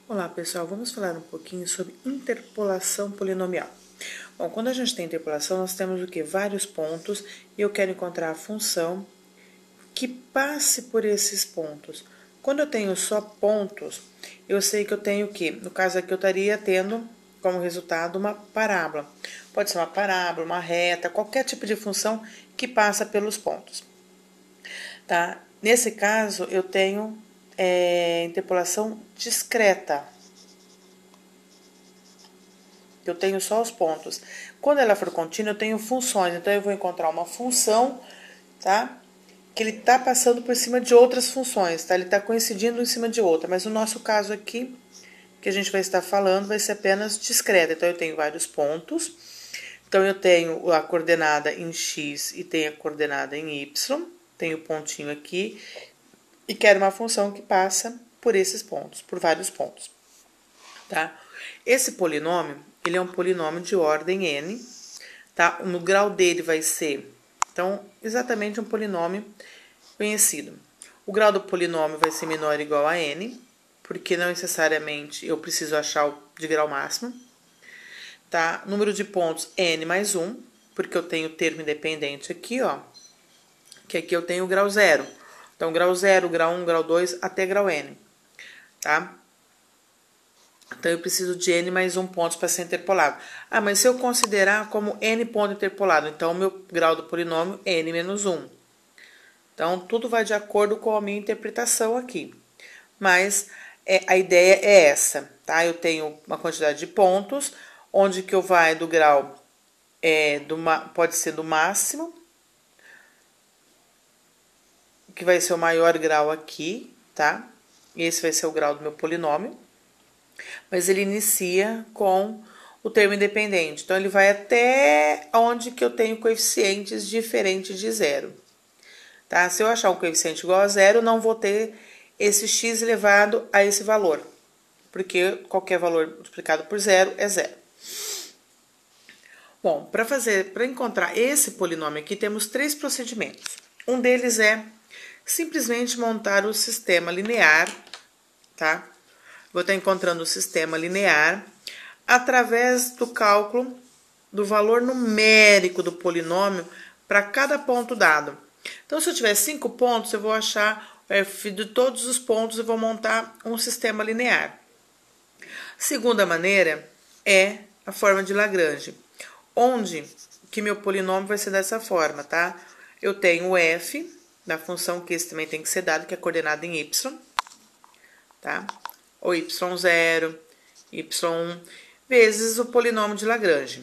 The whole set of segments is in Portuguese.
Olá pessoal, vamos falar um pouquinho sobre interpolação polinomial. Bom, quando a gente tem interpolação, nós temos o que? Vários pontos e eu quero encontrar a função que passe por esses pontos. Quando eu tenho só pontos, eu sei que eu tenho o que? No caso aqui eu estaria tendo como resultado uma parábola. Pode ser uma parábola, uma reta, qualquer tipo de função que passa pelos pontos. Tá? Nesse caso, eu tenho interpolação discreta. Eu tenho só os pontos. Quando ela for contínua, eu tenho funções. Então, eu vou encontrar uma função, tá? Que ele está passando por cima de outras funções, tá? Ele está coincidindo em cima de outra. Mas no nosso caso aqui, que a gente vai estar falando, vai ser apenas discreta. Então, eu tenho vários pontos. Então, eu tenho a coordenada em x e tenho a coordenada em y. Tenho o pontinho aqui. E quero uma função que passa por esses pontos, por vários pontos, tá? Esse polinômio, ele é um polinômio de ordem n, tá? No grau dele vai ser, então, exatamente um polinômio conhecido. O grau do polinômio vai ser menor ou igual a n, porque não necessariamente eu preciso achar o de grau máximo, tá? Número de pontos, n mais 1, porque eu tenho o termo independente aqui, ó, que aqui eu tenho o grau 0. Então, grau 0, grau 1, grau 2, até grau n, tá? Então, eu preciso de n mais 1 pontos para ser interpolado. Ah, mas se eu considerar como n ponto interpolado, então, o meu grau do polinômio é n menos 1. Então, tudo vai de acordo com a minha interpretação aqui. Mas, a ideia é essa, tá? Eu tenho uma quantidade de pontos, onde que eu vai do grau, pode ser do máximo, que vai ser o maior grau aqui, tá? Esse vai ser o grau do meu polinômio. Mas ele inicia com o termo independente. Então, ele vai até onde que eu tenho coeficientes diferentes de zero. Tá? Se eu achar um coeficiente igual a zero, não vou ter esse x elevado a esse valor. Porque qualquer valor multiplicado por zero é zero. Bom, para encontrar esse polinômio aqui, temos 3 procedimentos. Um deles é simplesmente montar o sistema linear, tá? Vou estar encontrando o sistema linear através do cálculo do valor numérico do polinômio para cada ponto dado. Então, se eu tiver 5 pontos, eu vou achar o f de todos os pontos e vou montar um sistema linear. Segunda maneira é a forma de Lagrange, onde que meu polinômio vai ser dessa forma, tá? Eu tenho o f da função, que esse também tem que ser dado, que é coordenada em y, tá? Ou y0, y1, vezes o polinômio de Lagrange.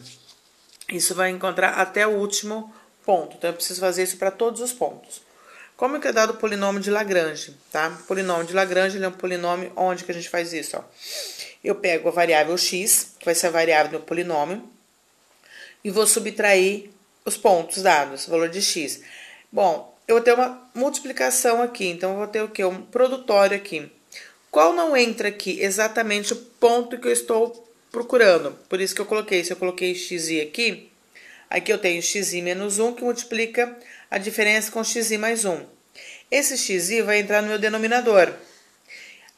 Isso vai encontrar até o último ponto. Então, eu preciso fazer isso para todos os pontos. Como que é dado o polinômio de Lagrange, tá? O polinômio de Lagrange, ele é um polinômio onde que a gente faz isso, ó. Eu pego a variável x, que vai ser a variável do polinômio, e vou subtrair os pontos dados, o valor de x. Bom, eu vou ter uma multiplicação aqui, então eu vou ter o quê? Um produtório aqui. Qual não entra aqui? Exatamente o ponto que eu estou procurando. Por isso que eu coloquei, se eu coloquei xi aqui, aqui eu tenho xi menos 1, que multiplica a diferença com xi mais 1. Esse xi vai entrar no meu denominador.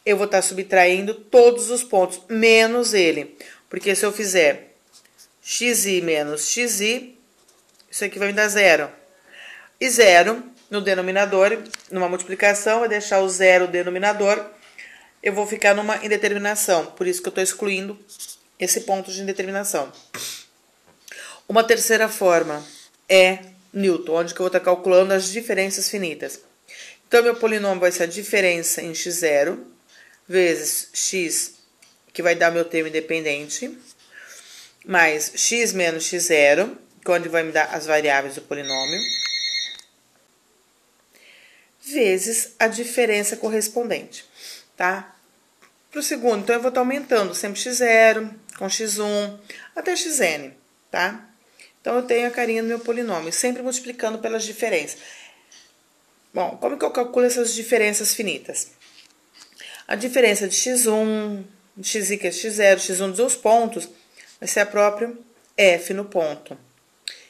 Eu vou estar subtraindo todos os pontos, menos ele. Porque se eu fizer xi menos xi, isso aqui vai me dar zero. E zero no denominador, numa multiplicação, vai deixar o zero no denominador. Eu vou ficar numa indeterminação, por isso que eu estou excluindo esse ponto de indeterminação. Uma terceira forma é Newton, onde que eu vou estar calculando as diferenças finitas. Então, meu polinômio vai ser a diferença em x0 vezes x, que vai dar meu termo independente, mais x menos x0, onde vai me dar as variáveis do polinômio, vezes a diferença correspondente, tá? Para o segundo, então, eu vou estar aumentando sempre x0 com x1 até xn, tá? Então, eu tenho a carinha do meu polinômio, sempre multiplicando pelas diferenças. Bom, como que eu calculo essas diferenças finitas? A diferença de x1, de xi que é x0, x1 dos pontos, vai ser a própria f no ponto,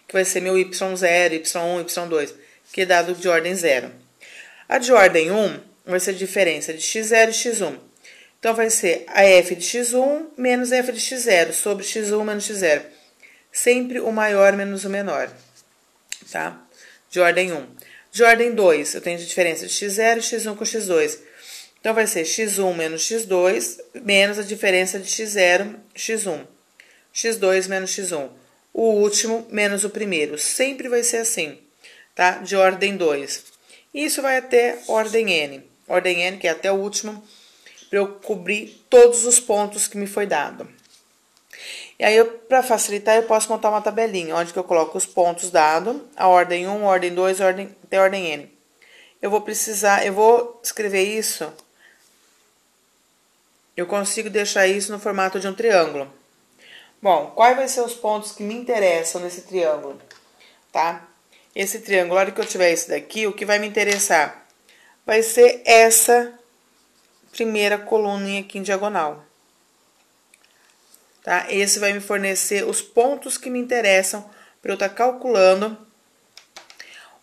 que vai ser meu y0, y1, y2, que é dado de ordem 0. A de ordem 1 vai ser a diferença de x0 e x1. Então, vai ser a f de x1 menos f de x0 sobre x1 menos x0. Sempre o maior menos o menor, tá? De ordem 1. De ordem 2, eu tenho a diferença de x0 e x1 com x2. Então, vai ser x1 menos x2 menos a diferença de x0, x1. x2 menos x1. O último menos o primeiro. Sempre vai ser assim, tá? De ordem 2. Isso vai até ordem n. Ordem n, que é até o último, para eu cobrir todos os pontos que me foi dado. E aí, para facilitar, eu posso montar uma tabelinha, onde que eu coloco os pontos dados, a ordem 1, a ordem 2, até a ordem n. Eu vou escrever isso, eu consigo deixar isso no formato de um triângulo. Bom, quais vão ser os pontos que me interessam nesse triângulo, tá? Esse triângulo, na hora que eu tiver esse daqui, o que vai me interessar vai ser essa primeira coluninha aqui em diagonal. Tá? Esse vai me fornecer os pontos que me interessam para eu estar calculando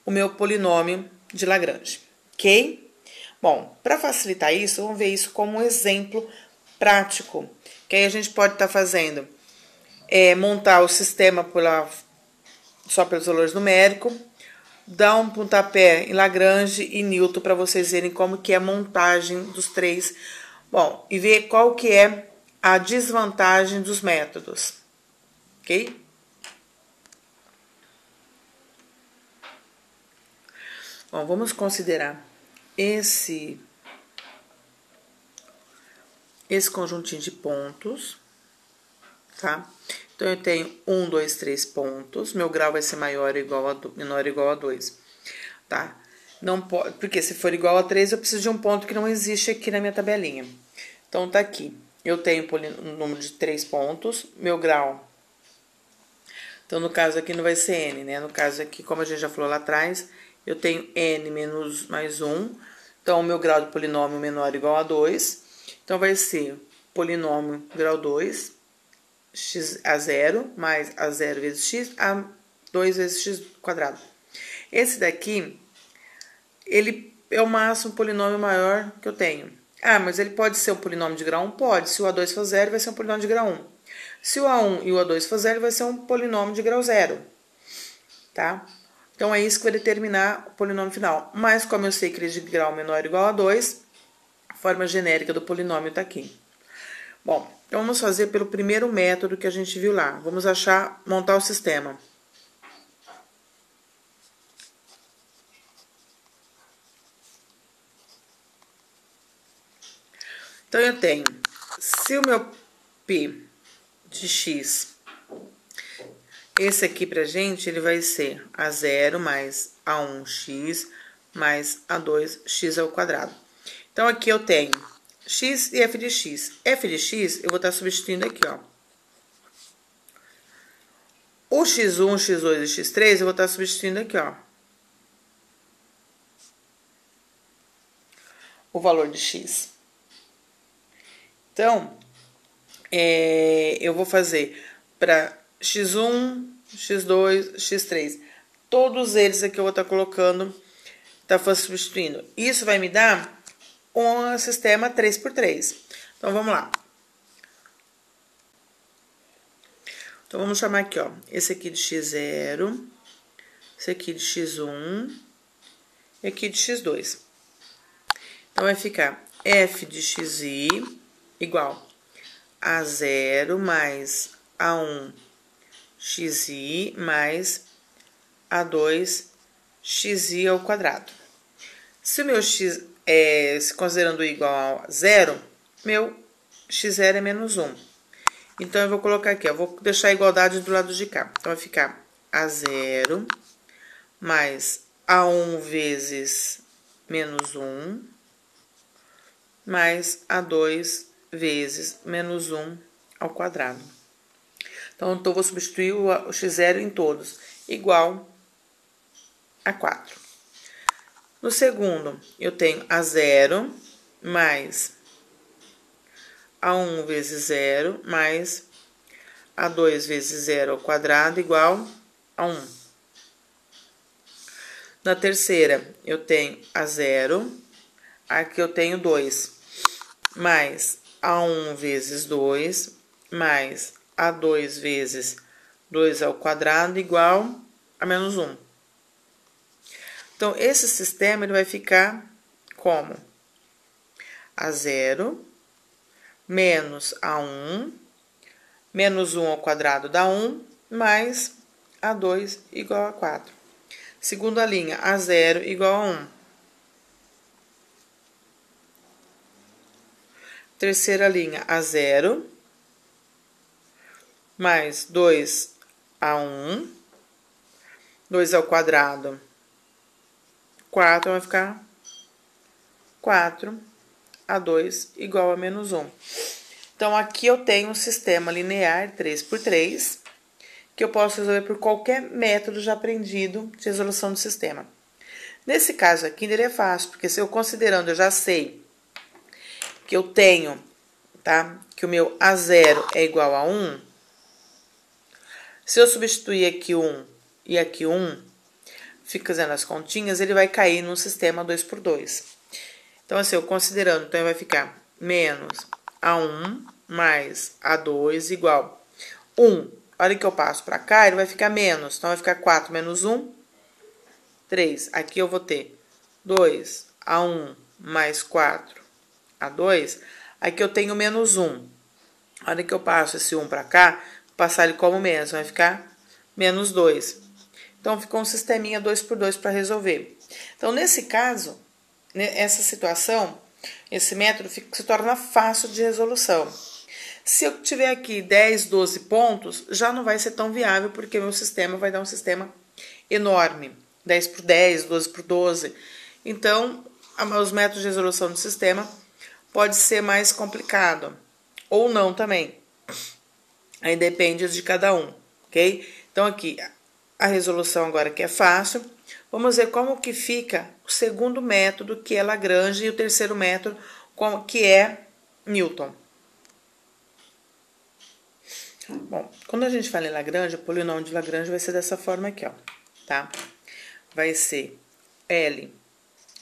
o meu polinômio de Lagrange, ok? Bom, para facilitar isso, vamos ver isso como um exemplo prático, que aí a gente pode estar fazendo, montar o sistema só pelos valores numéricos, dar um pontapé em Lagrange e Newton para vocês verem como que é a montagem dos três. Bom, e ver qual que é a desvantagem dos métodos, ok? Bom, vamos considerar esse conjuntinho de pontos, tá? Então, eu tenho 1, 2, 3 pontos, meu grau vai ser menor ou igual a 2, tá? Não pode, porque se for igual a 3, eu preciso de um ponto que não existe aqui na minha tabelinha. Então, tá aqui. Eu tenho um número de 3 pontos, meu grau. Então, no caso aqui não vai ser n, né? No caso aqui, como a gente já falou lá atrás, eu tenho n menos mais 1. Então, o meu grau de polinômio menor ou igual a 2. Então, vai ser polinômio grau 2, x a 0, mais a 0 vezes x, a 2 vezes x quadrado. Esse daqui, ele é o máximo polinômio maior que eu tenho. Ah, mas ele pode ser um polinômio de grau 1? Pode. Se o A2 for 0, vai ser um polinômio de grau 1. Se o A1 e o A2 for 0, vai ser um polinômio de grau 0. Tá? Então, é isso que vai determinar o polinômio final. Mas, como eu sei que ele é de grau menor ou igual a 2, a forma genérica do polinômio está aqui. Bom, então vamos fazer pelo primeiro método que a gente viu lá. Vamos montar o sistema. Então, eu tenho, se o meu π de x, esse aqui pra gente, ele vai ser A0 mais A1x mais A2x ao quadrado. Então, aqui eu tenho x e f de x. F de x, eu vou estar substituindo aqui, ó. O x1, x2 e x3, eu vou estar substituindo aqui, ó. O valor de x. Então, eu vou fazer para x1, x2, x3. Todos eles aqui eu vou estar colocando, substituindo. Isso vai me dar um sistema 3×3. Então, vamos lá. Então, vamos chamar aqui, ó, esse aqui de x0, esse aqui de x1 e aqui de x2. Então, vai ficar f de xi igual a 0 mais A1 xi mais A2 xi ao quadrado. Se o meu x considerando igual a 0, meu x0 é menos 1. Então, eu vou colocar aqui, ó, vou deixar a igualdade do lado de cá. Então, vai ficar A0 mais A1 vezes menos 1 mais A2 vezes menos 1 ao quadrado. Então, eu vou substituir o x0 em todos, igual a 4. No segundo, eu tenho A0 mais A1 vezes 0 mais A2 vezes 0 ao quadrado igual a 1. Na terceira, eu tenho A0, aqui eu tenho 2, mais A1 vezes 2, mais A2 vezes 2 ao quadrado, igual a menos 1. Então, esse sistema ele vai ficar como? A0 menos A1, menos 1 ao quadrado dá 1, mais A2 igual a 4. Segunda linha, A0 igual a 1. Terceira linha, A0, mais 2A1, 2 ao quadrado, 4, vai ficar 4A2 igual a menos 1. Então, aqui eu tenho um sistema linear 3×3, que eu posso resolver por qualquer método já aprendido de resolução do sistema. Nesse caso aqui, ele é fácil, porque se eu considerando, eu já sei que eu tenho, tá? Que o meu A0 é igual a 1. Se eu substituir aqui 1 e aqui 1, fico fazendo as continhas, ele vai cair num sistema 2×2. Então, assim, eu considerando, então, vai ficar menos A1 mais A2 igual 1. A hora que eu passo para cá, ele vai ficar menos. Então, vai ficar 4 menos 1, 3. Aqui eu vou ter 2A1 mais 4A2. Aqui eu tenho menos 1. A hora que eu passo esse 1 para cá, vou passar ele como menos, vai ficar menos 2. Então, ficou um sisteminha 2×2 para resolver. Então, nesse caso, essa situação, esse método se torna fácil de resolução. Se eu tiver aqui 10, 12 pontos, já não vai ser tão viável, porque meu sistema vai dar um sistema enorme. 10×10, 12×12. Então, os métodos de resolução do sistema pode ser mais complicado. Ou não também. Aí depende de cada um, ok? Então, aqui, a resolução agora que é fácil. Vamos ver como que fica o segundo método, que é Lagrange, e o terceiro método, que é Newton. Bom, quando a gente fala em Lagrange, o polinômio de Lagrange vai ser dessa forma aqui, ó, tá? Vai ser L0,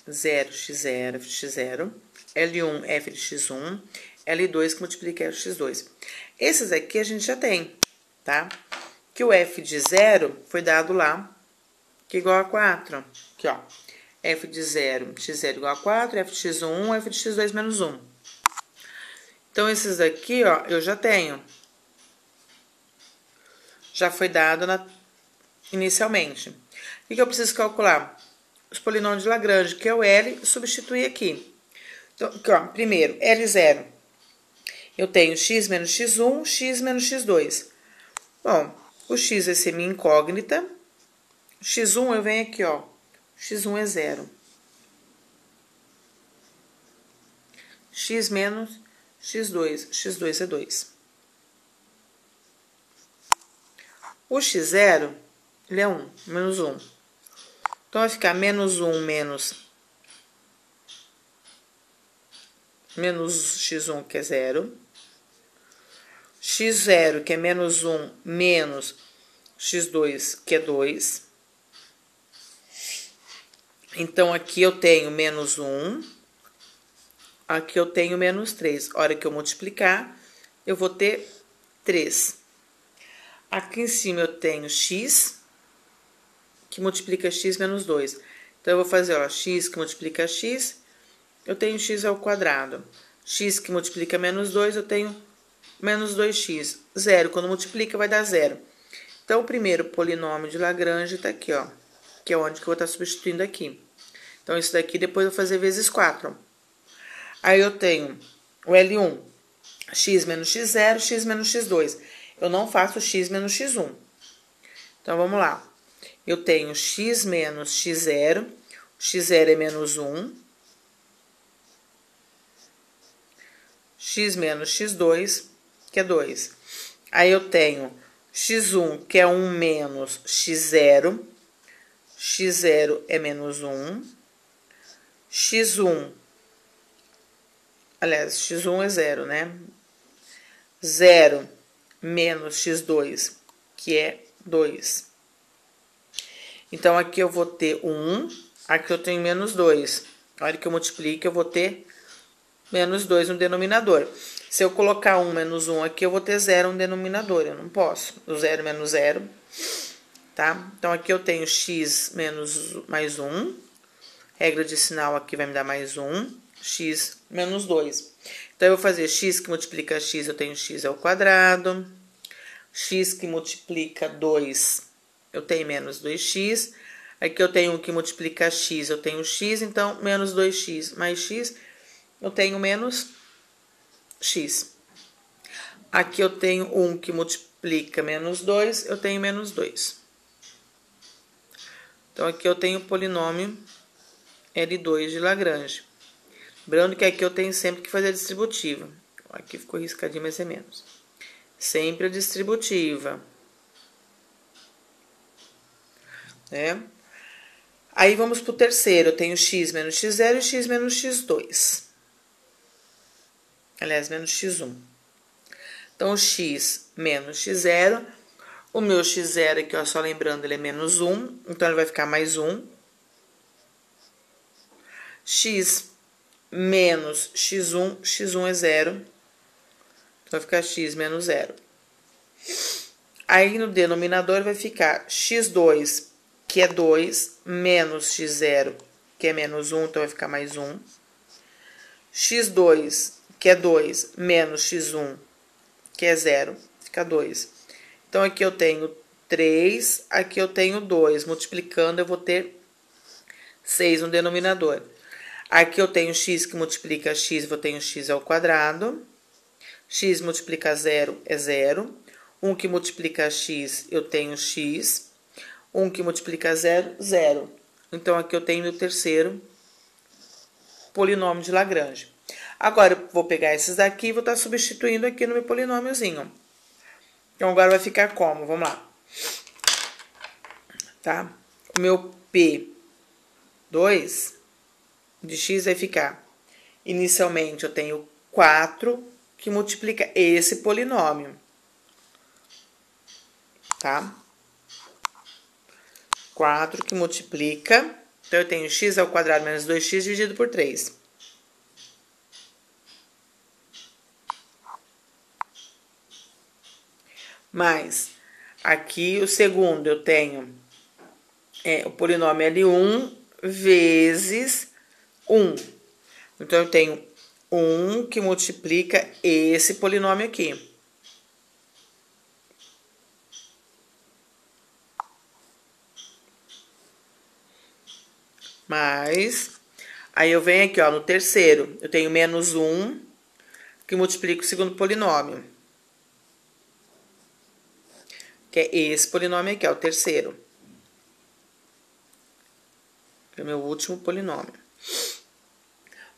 x0, f de x0, L1, f de x1, L2 que multiplica f de x2. Esses aqui a gente já tem, tá? Que o f de 0 foi dado lá, que é igual a 4. Aqui, ó. F de 0, x0 igual a 4, f de x1, f de x2 menos 1. Então, esses aqui, ó, eu já tenho. Já foi dado inicialmente. O que eu preciso calcular? Os polinômios de Lagrange, que é o L, substituir aqui. Então, aqui, ó, primeiro, L0. Eu tenho x menos x1, x menos x2. Bom, o x vai ser minha incógnita. X1 eu venho aqui, ó. X1 é 0. X menos x2. X2 é 2. O x0, ele é 1, menos 1. Então, vai ficar menos 1 menos x1, que é 0. x0, que é menos 1, menos x2, que é 2. Então, aqui eu tenho menos 1. Aqui eu tenho menos 3. A hora que eu multiplicar, eu vou ter 3. Aqui em cima eu tenho x, que multiplica x menos 2. Então, eu vou fazer, ó, x que multiplica x, eu tenho x ao quadrado. X que multiplica menos 2, eu tenho menos 2x. 0, quando multiplica, vai dar 0. Então, o primeiro polinômio de Lagrange tá aqui, ó, que é onde que eu vou estar substituindo aqui. Então, isso daqui depois eu vou fazer vezes 4. Aí, eu tenho o L1, x menos x0, x menos x2. Eu não faço x menos x1. Então, vamos lá. Eu tenho x menos x0. x0 é menos 1. X menos x2, que é 2. Aí, eu tenho x1, que é 1 menos x0. x0 é menos 1. x1, aliás, x1 é 0, né? 0 menos x2, que é 2. Então, aqui eu vou ter 1, aqui eu tenho menos 2. Na hora que eu multiplico, eu vou ter menos 2 no denominador. Se eu colocar 1 menos 1 aqui, eu vou ter 0 no denominador, eu não posso. O 0 menos 0, tá? Então, aqui eu tenho x menos mais 1. Regra de sinal aqui vai me dar mais 1. X menos 2. Então, eu vou fazer x que multiplica x, eu tenho x ao quadrado. X que multiplica 2, eu tenho menos 2x. Aqui eu tenho 1 que multiplica x, eu tenho x. Então, menos 2x mais x, eu tenho menos x. Aqui eu tenho 1 que multiplica menos 2, eu tenho menos 2. Então, aqui eu tenho o polinômio L2 de Lagrange. Lembrando que aqui eu tenho sempre que fazer a distributiva. Aqui ficou riscadinho, mas é menos. Sempre a distributiva. Né? Aí, vamos para o terceiro. Eu tenho x menos x0 e x menos x2. Aliás, menos x1. Então, x menos x0. O meu x0 aqui, ó, só lembrando, ele é menos 1. Então, ele vai ficar mais 1. X menos x1. X1 é 0. Então, vai ficar x menos 0. Aí, no denominador, vai ficar x2, que é 2, menos x0, que é menos 1. Então, vai ficar mais 1. x2, que é 2, menos x1, que é 0, fica 2. Então, aqui eu tenho 3, aqui eu tenho 2. Multiplicando, eu vou ter 6 no denominador. Aqui eu tenho x que multiplica x, vou ter x ao quadrado. X multiplica 0 é 0. 1 que multiplica x, eu tenho x. 1 que multiplica 0, 0. Então, aqui eu tenho o terceiro polinômio de Lagrange. Agora, eu vou pegar esses daqui e vou estar substituindo aqui no meu polinômiozinho. Então, agora vai ficar como? Vamos lá. Tá? O meu P2 de x vai ficar... Inicialmente, eu tenho 4 que multiplica esse polinômio. Tá? 4 que multiplica... Então, eu tenho x ao quadrado menos 2x dividido por 3. Mais, aqui o segundo eu tenho o polinômio L1 vezes 1. Então, eu tenho 1 que multiplica esse polinômio aqui. Mais, aí eu venho aqui, ó, no terceiro, eu tenho menos 1 que multiplica o segundo polinômio. Que é esse polinômio aqui, ó, o terceiro. É o meu último polinômio.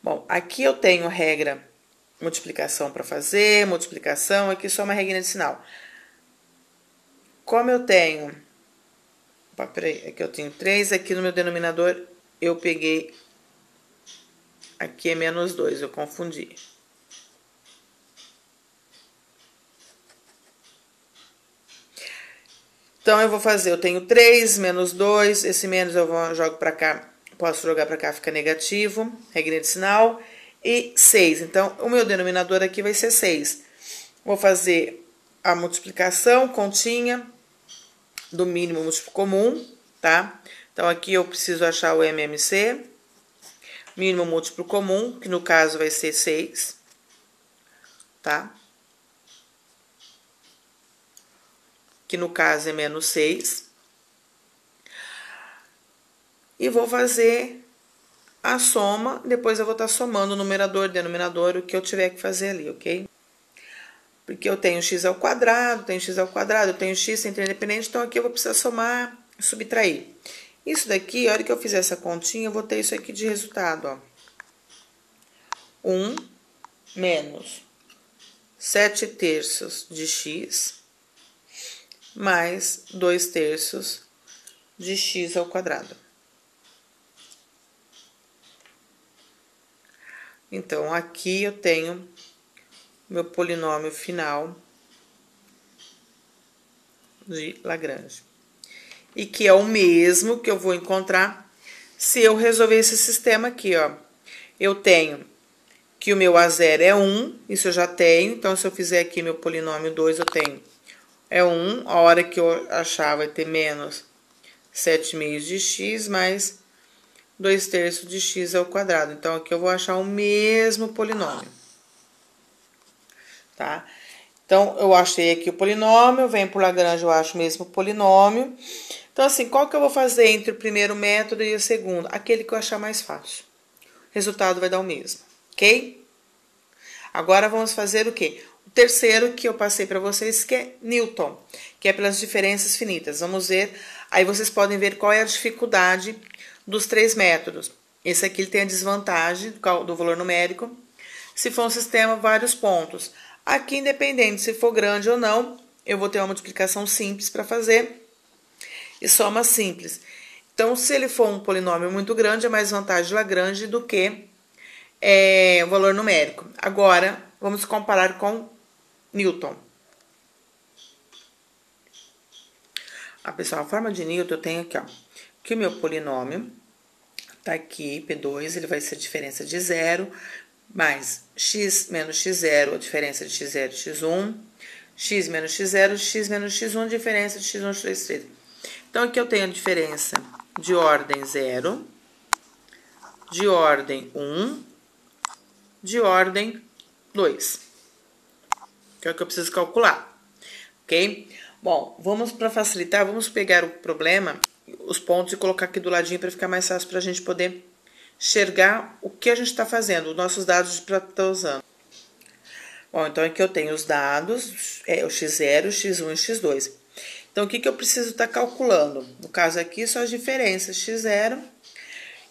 Bom, aqui eu tenho regra multiplicação para fazer, multiplicação, aqui só uma regra de sinal. Como eu tenho... Opa, peraí, aqui eu tenho 3, aqui no meu denominador eu peguei... Aqui é menos 2, eu confundi. Então, eu vou fazer, eu tenho 3 menos 2, esse menos eu jogo para cá, posso jogar para cá, fica negativo, regra de sinal, e 6. Então, o meu denominador aqui vai ser 6. Vou fazer a multiplicação, continha, do mínimo múltiplo comum, tá? Então, aqui eu preciso achar o MMC, mínimo múltiplo comum, que no caso vai ser 6, tá? Que no caso é menos 6. E vou fazer a soma, depois eu vou estar somando o numerador, denominador, o que eu tiver que fazer ali, ok? Porque eu tenho x ao quadrado, tenho x ao quadrado, eu tenho x entre independente, então aqui eu vou precisar somar e subtrair. Isso daqui, a hora que eu fizer essa continha, eu vou ter isso aqui de resultado, ó. 1 menos 7/3 de x mais 2/3 de x ao quadrado. Então, aqui eu tenho meu polinômio final de Lagrange. E que é o mesmo que eu vou encontrar se eu resolver esse sistema aqui, ó. Eu tenho que o meu A0 é 1, isso eu já tenho. Então, se eu fizer aqui meu polinômio 2, eu tenho é 1. A hora que eu achar vai ter menos 7/2 de x mais 2/3 de x ao quadrado. Então, aqui eu vou achar o mesmo polinômio. Tá? Então, eu achei aqui o polinômio, venho por Lagrange, eu acho o mesmo polinômio. Então, assim, qual que eu vou fazer entre o primeiro método e o segundo? Aquele que eu achar mais fácil. O resultado vai dar o mesmo, ok? Agora, vamos fazer o quê? O terceiro que eu passei para vocês, que é Newton, que é pelas diferenças finitas. Vamos ver, aí vocês podem ver qual é a dificuldade dos três métodos. Esse aqui ele tem a desvantagem do valor numérico. Se for um sistema, vários pontos. Aqui, independente se for grande ou não, eu vou ter uma multiplicação simples para fazer e soma simples. Então, se ele for um polinômio muito grande, é mais vantagem de Lagrange do que o valor numérico. Agora, vamos comparar com Newton. Pessoal, a forma de Newton eu tenho aqui, ó, que o meu polinômio tá aqui, P2, ele vai ser a diferença de 0, mais x menos x0, a diferença de x0 e x1, x menos x0, x menos x1, diferença de x1, x2, x3. Então, aqui eu tenho a diferença de ordem 0, de ordem 1, de ordem 2. Que é o que eu preciso calcular, ok? Bom, vamos para facilitar, vamos pegar o problema, os pontos e colocar aqui do ladinho para ficar mais fácil para a gente poder enxergar o que a gente está fazendo, os nossos dados para estar usando. Bom, então aqui eu tenho os dados, o x0, o x1 e o x2. Então, o que eu preciso estar calculando? No caso aqui, só as diferenças, x0.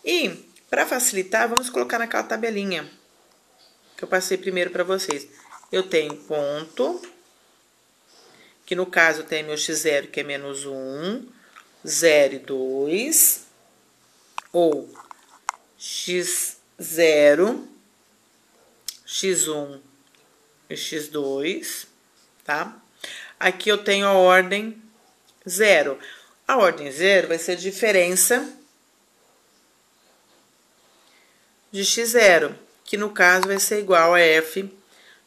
E, para facilitar, vamos colocar naquela tabelinha que eu passei primeiro para vocês. Eu tenho ponto, que no caso tem meu x0, que é menos 1, 0 e 2, ou x0, x1 e x2, tá? Aqui eu tenho a ordem 0. A ordem 0 vai ser a diferença de x0, que no caso vai ser igual a f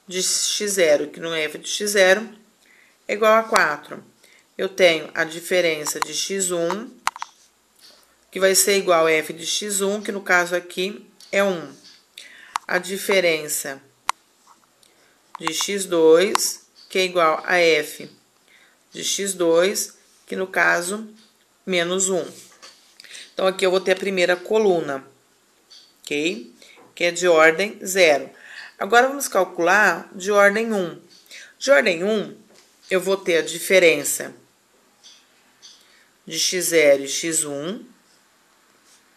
de x0, que no f de x0 é igual a 4. Eu tenho a diferença de x1, que vai ser igual a f de x1, que no caso aqui é 1. A diferença de x2, que é igual a f de x2, que no caso, menos 1. Então, aqui eu vou ter a primeira coluna, ok? Que é de ordem 0. Agora, vamos calcular de ordem 1. De ordem 1, eu vou ter a diferença de x0 e x1,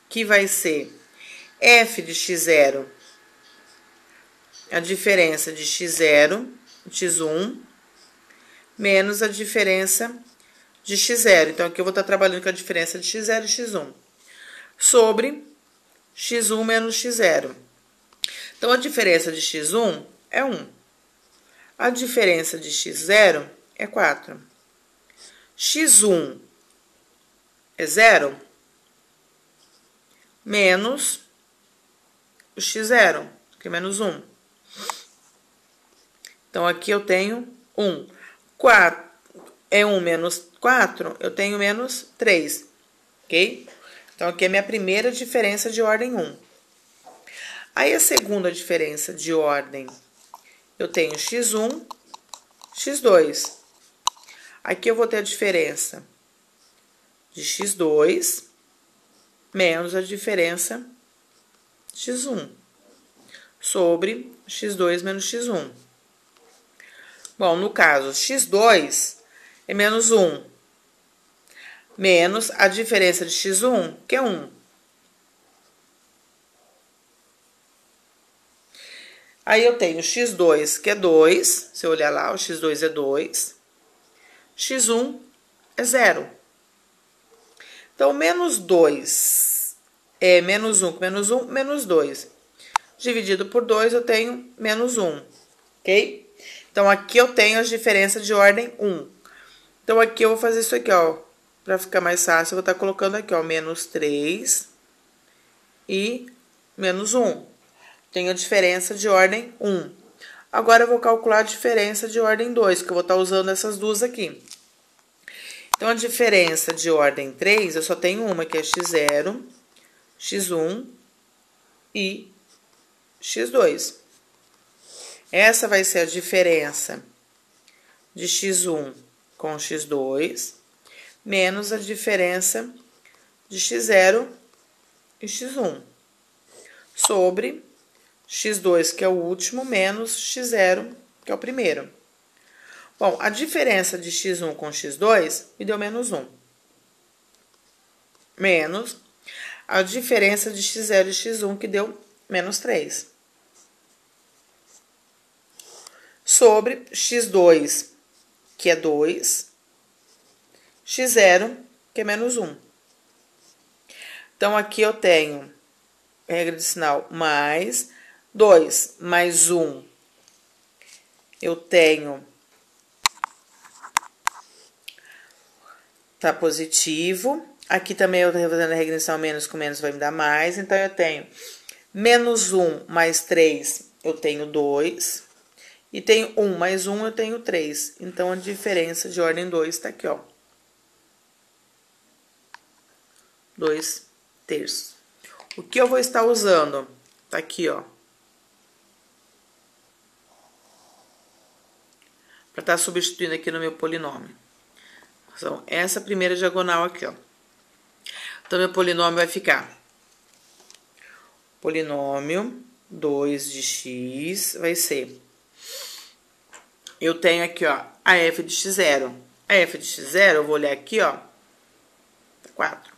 que vai ser f de x0, a diferença de x0, x1, menos a diferença de x0. Então, aqui eu vou estar trabalhando com a diferença de x0 e x1, sobre x1 menos x0. Então, a diferença de x1 é 1. A diferença de x0 é 4. x1 é 0, menos o x0, que é menos 1. Então, aqui eu tenho 1. 4 é 1 menos 4, eu tenho menos 3, ok? Então, aqui é a minha primeira diferença de ordem 1. Aí, a segunda diferença de ordem, eu tenho x1, x2. Aqui eu vou ter a diferença de x2 menos a diferença x1 sobre x2 menos x1. Bom, no caso, x2 é menos 1, menos a diferença de x1, que é 1. Aí eu tenho x2, que é 2, se eu olhar lá, o x2 é 2, x1 é 0. Então, menos 2 é menos 1, menos 1, menos 2. Dividido por 2, eu tenho menos 1, ok? Então, aqui eu tenho as diferenças de ordem 1. Então, aqui eu vou fazer isso aqui, ó. Para ficar mais fácil, eu vou estar colocando aqui, ó, menos 3 e menos 1. tenho a diferença de ordem 1. Agora, eu vou calcular a diferença de ordem 2, que eu vou estar usando essas duas aqui. Então, a diferença de ordem 3, eu só tenho uma, que é x0, x1 e x2. Essa vai ser a diferença de x1 com x2, menos a diferença de x0 e x1, sobre x2, que é o último, menos x0, que é o primeiro. Bom, a diferença de x1 com x2 me deu menos 1. Menos a diferença de x0 e x1, que deu menos 3. Sobre x2, que é 2, x0, que é menos 1. Então, aqui eu tenho regra de sinal mais 2 mais 1. Eu tenho, tá positivo. Aqui também eu tô fazendo a regra de sinal menos com menos vai me dar mais. Então, eu tenho menos 1 mais 3, eu tenho 2. E tenho 1 mais 1, eu tenho 3. Então, a diferença de ordem 2 tá aqui, ó. 2/3. O que eu vou estar usando? Tá aqui, ó. Para estar substituindo aqui no meu polinômio. Então, essa primeira diagonal aqui, ó. Então, meu polinômio vai ficar polinômio 2 de x vai ser... Eu tenho aqui, ó, a f de x0. A f de x0, eu vou olhar aqui, ó, 4.